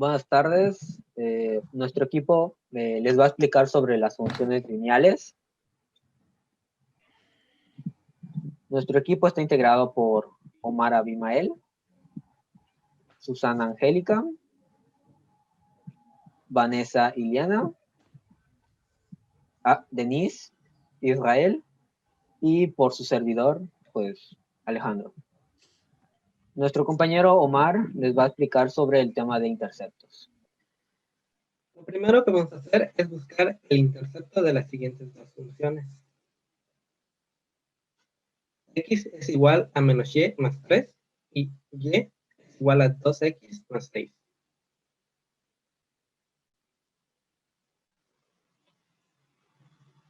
Buenas tardes. Nuestro equipo les va a explicar sobre las funciones lineales. Nuestro equipo está integrado por Omar Abimael, Susana Angélica, Vanessa Iliana, Denise, Israel y por su servidor, pues Alejandro. Nuestro compañero Omar les va a explicar sobre el tema de interceptos. Lo primero que vamos a hacer es buscar el intercepto de las siguientes dos funciones. X es igual a menos y más 3 y y es igual a 2x más 6.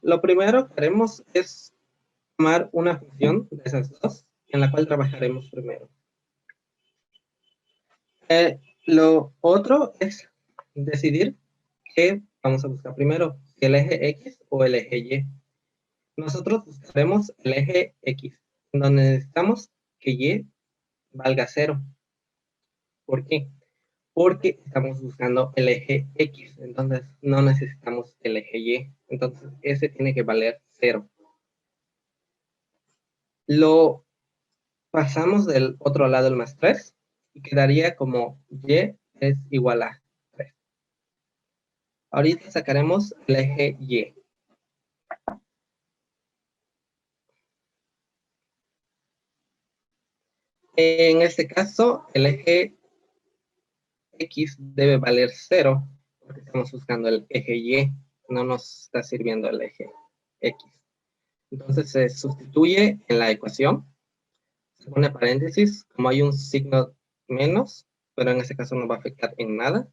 Lo primero que haremos es tomar una función de esas dos, en la cual trabajaremos primero. Lo otro es decidir qué vamos a buscar primero, si el eje X o el eje Y. Nosotros buscaremos el eje X, donde necesitamos que Y valga 0. ¿Por qué? Porque estamos buscando el eje X, entonces no necesitamos el eje Y. Entonces ese tiene que valer 0. Lo pasamos del otro lado el más 3 y quedaría como Y es igual a 3. Ahorita sacaremos el eje Y. En este caso, el eje X debe valer 0, porque estamos buscando el eje Y, no nos está sirviendo el eje X. Entonces se sustituye en la ecuación, se pone paréntesis, como hay un signo menos, pero en este caso no va a afectar en nada.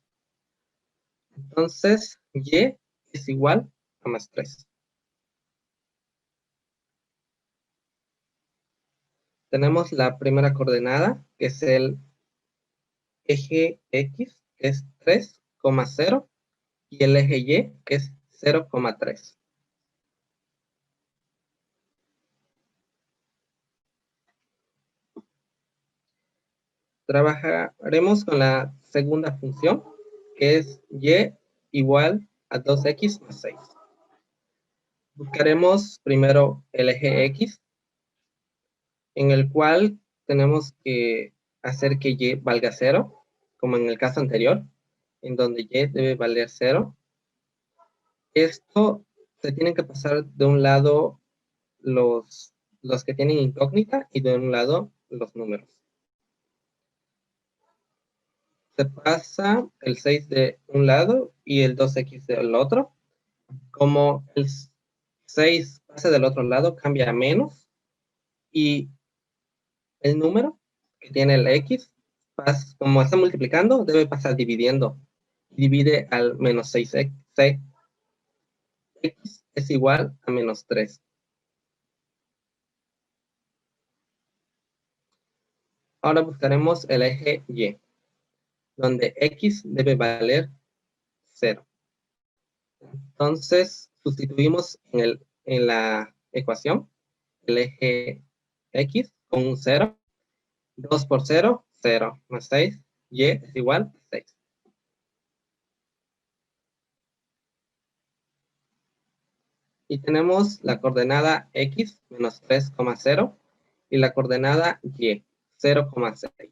Entonces, Y es igual a más 3. Tenemos la primera coordenada, que es el eje X, que es 3,0, y el eje Y, que es 0,3. Trabajaremos con la segunda función, que es Y igual a 2x más 6. Buscaremos primero el eje X, en el cual tenemos que hacer que Y valga 0, como en el caso anterior, en donde Y debe valer 0. Esto se tiene que pasar de un lado los que tienen incógnita y de un lado los números. Se pasa el 6 de un lado y el 2x del otro. Como el 6 pasa del otro lado, cambia a menos. Y el número que tiene el x, como está multiplicando, debe pasar dividiendo. Divide al menos 6x. X es igual a menos 3. Ahora buscaremos el eje Y, donde x debe valer 0. Entonces, sustituimos en la ecuación el eje X con un 0. 2 por 0, 0, más 6, Y es igual a 6. Y tenemos la coordenada X menos 3,0 y la coordenada Y, 0,6.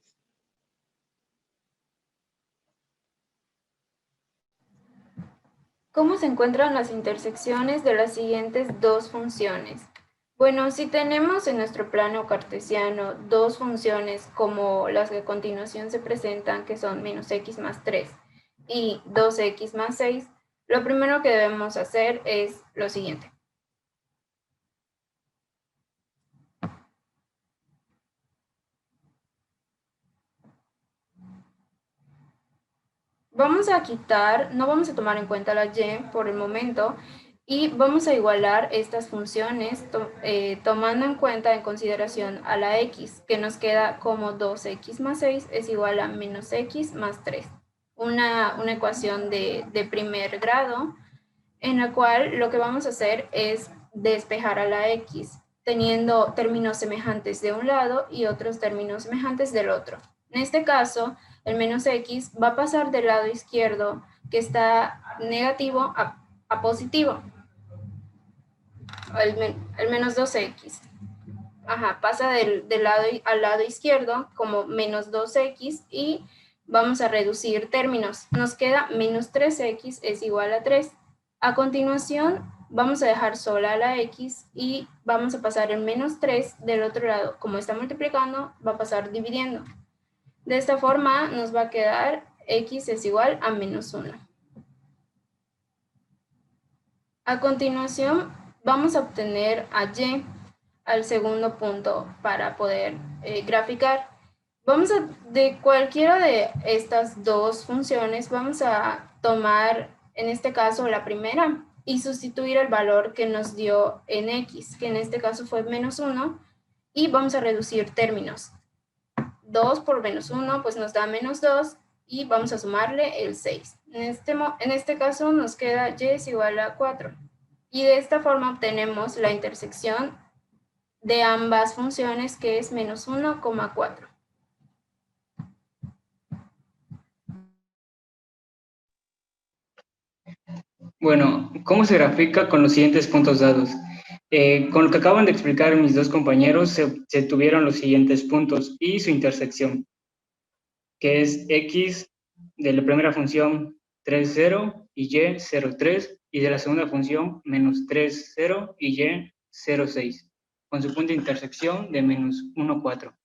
¿Cómo se encuentran las intersecciones de las siguientes dos funciones? Bueno, si tenemos en nuestro plano cartesiano dos funciones como las que a continuación se presentan, que son menos x más 3 y 2x más 6, lo primero que debemos hacer es lo siguiente. Vamos a quitar, no vamos a tomar en cuenta la y por el momento, y vamos a igualar estas funciones tomando en cuenta en consideración a la x, que nos queda como 2x más 6 es igual a menos x más 3. Una ecuación de primer grado, en la cual lo que vamos a hacer es despejar a la x, teniendo términos semejantes de un lado y otros términos semejantes del otro. En este caso, el menos x, va a pasar del lado izquierdo, que está negativo, a positivo, el menos 2x. Ajá, pasa del lado al lado izquierdo como menos 2x y vamos a reducir términos. Nos queda menos 3x es igual a 3. A continuación, vamos a dejar sola la x y vamos a pasar el menos 3 del otro lado. Como está multiplicando, va a pasar dividiendo. De esta forma nos va a quedar x es igual a menos 1. A continuación, vamos a obtener a y al segundo punto para poder graficar. Vamos a, de cualquiera de estas dos funciones, vamos a tomar, en este caso, la primera y sustituir el valor que nos dio en x, que en este caso fue menos 1, y vamos a reducir términos. 2 por menos 1 pues nos da menos 2 y vamos a sumarle el 6. En este caso nos queda y es igual a 4. Y de esta forma obtenemos la intersección de ambas funciones, que es menos 1,4. Bueno, ¿cómo se grafica con los siguientes puntos dados? Con lo que acaban de explicar mis dos compañeros, se tuvieron los siguientes puntos y su intersección, que es x de la primera función 3, 0 y y 0, 3, y de la segunda función menos 3, 0 y y 0, 6, con su punto de intersección de menos 1, 4.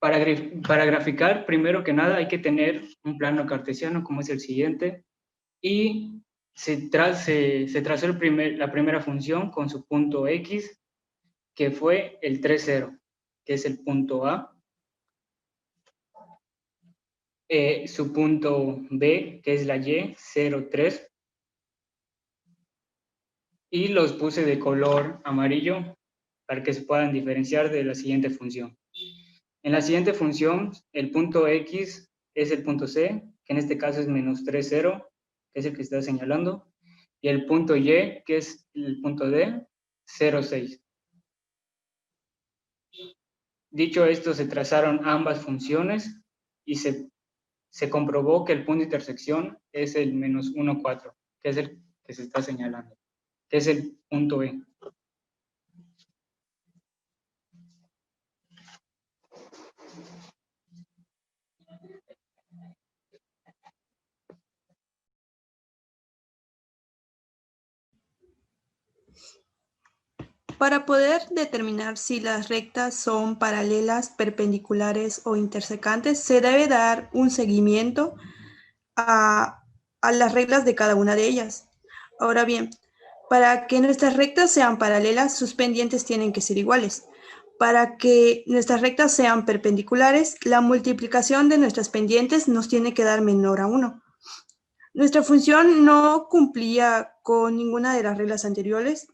Para graficar, primero que nada, hay que tener un plano cartesiano, como es el siguiente, y se trazó la primera función con su punto x, que fue el 3, 0, que es el punto A, su punto B, que es la y, 0, 3, y los puse de color amarillo para que se puedan diferenciar de la siguiente función. En la siguiente función, el punto x es el punto C, que en este caso es menos 3, 0, que es el que está señalando, y el punto y, que es el punto D, 0, 6. Dicho esto, se trazaron ambas funciones y se comprobó que el punto de intersección es el menos 1, 4, que es el que se está señalando, que es el punto E. Para poder determinar si las rectas son paralelas, perpendiculares o intersecantes, se debe dar un seguimiento a las reglas de cada una de ellas. Ahora bien, para que nuestras rectas sean paralelas, sus pendientes tienen que ser iguales. Para que nuestras rectas sean perpendiculares, la multiplicación de nuestras pendientes nos tiene que dar menor a 1. Nuestra función no cumplía con ninguna de las reglas anteriores,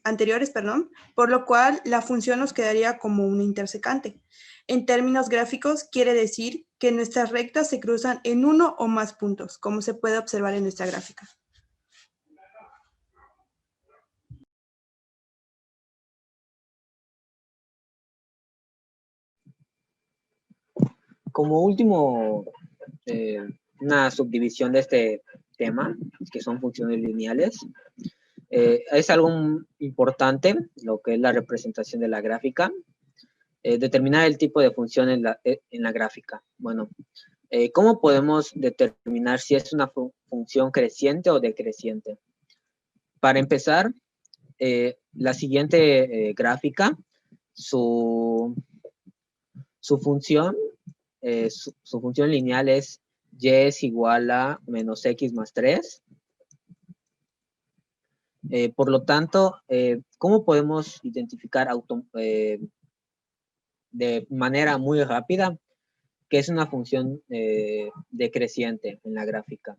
por lo cual la función nos quedaría como una intersecante. En términos gráficos, quiere decir que nuestras rectas se cruzan en uno o más puntos, como se puede observar en nuestra gráfica. Como último, una subdivisión de este tema, que son funciones lineales, es algo importante, lo que es la representación de la gráfica, determinar el tipo de función en la gráfica. Bueno, ¿cómo podemos determinar si es una función creciente o decreciente? Para empezar, la siguiente gráfica, su función, su función lineal es y es igual a menos x más 3. Por lo tanto, ¿cómo podemos identificar de manera muy rápida que es una función decreciente en la gráfica?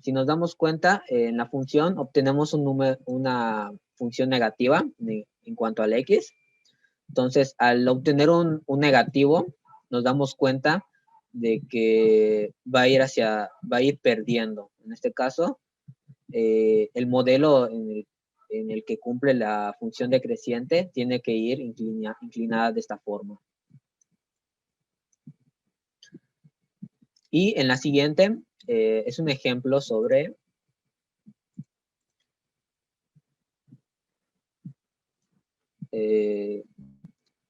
Si nos damos cuenta, en la función obtenemos una función negativa en cuanto al x. Entonces, al obtener un negativo, nos damos cuenta de que va a ir perdiendo. En este caso, el modelo en el que cumple la función decreciente tiene que ir inclinada de esta forma. Y en la siguiente es un ejemplo sobre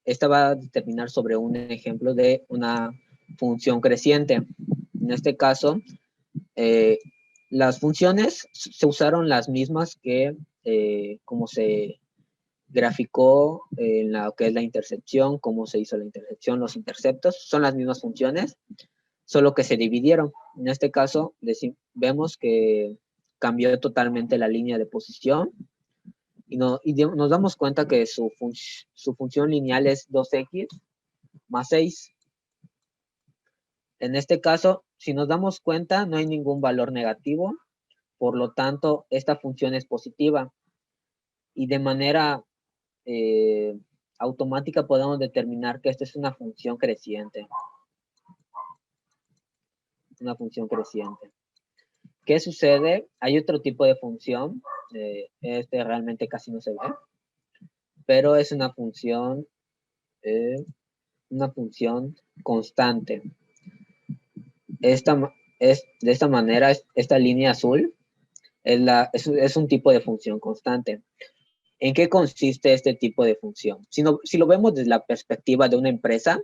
esta va a determinar sobre un ejemplo de una función creciente. En este caso, las funciones se usaron las mismas que como se graficó en lo que es la intercepción, cómo se hizo la intercepción, los interceptos, son las mismas funciones, solo que se dividieron. En este caso, vemos que cambió totalmente la línea de posición y nos damos cuenta que su función lineal es 2x más 6. En este caso, si nos damos cuenta, no hay ningún valor negativo, por lo tanto, esta función es positiva. Y de manera automática podemos determinar que esta es una función creciente. Una función creciente. ¿Qué sucede? Hay otro tipo de función, este realmente casi no se ve, pero es una función constante. De esta manera, esta línea azul es un tipo de función constante. ¿En qué consiste este tipo de función? Si lo vemos desde la perspectiva de una empresa,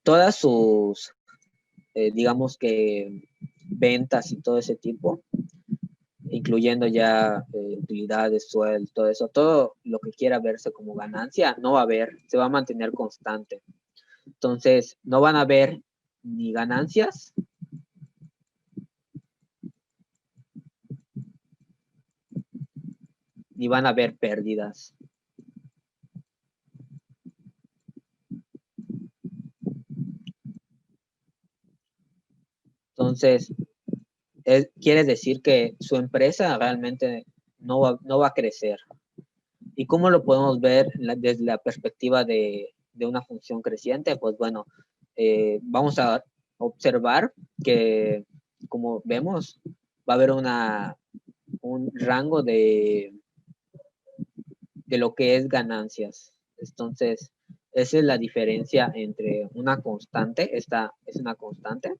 todas sus, digamos que, ventas y todo ese tipo, incluyendo ya utilidades, sueldo, todo eso, todo lo que quiera verse como ganancia, no va a haber, se va a mantener constante. Entonces, no van a haber ni ganancias, ni van a haber pérdidas. Entonces, quiere decir que su empresa realmente no va a crecer. ¿Y cómo lo podemos ver desde la perspectiva de una función creciente? Pues bueno, vamos a observar que, como vemos, va a haber un rango de lo que es ganancias. Entonces, esa es la diferencia entre una constante, esta es una constante,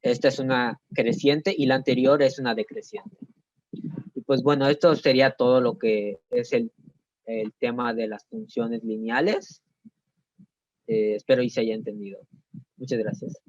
esta es una creciente y la anterior es una decreciente. Y pues bueno, esto sería todo lo que es el tema de las funciones lineales. Espero y se haya entendido. Muchas gracias.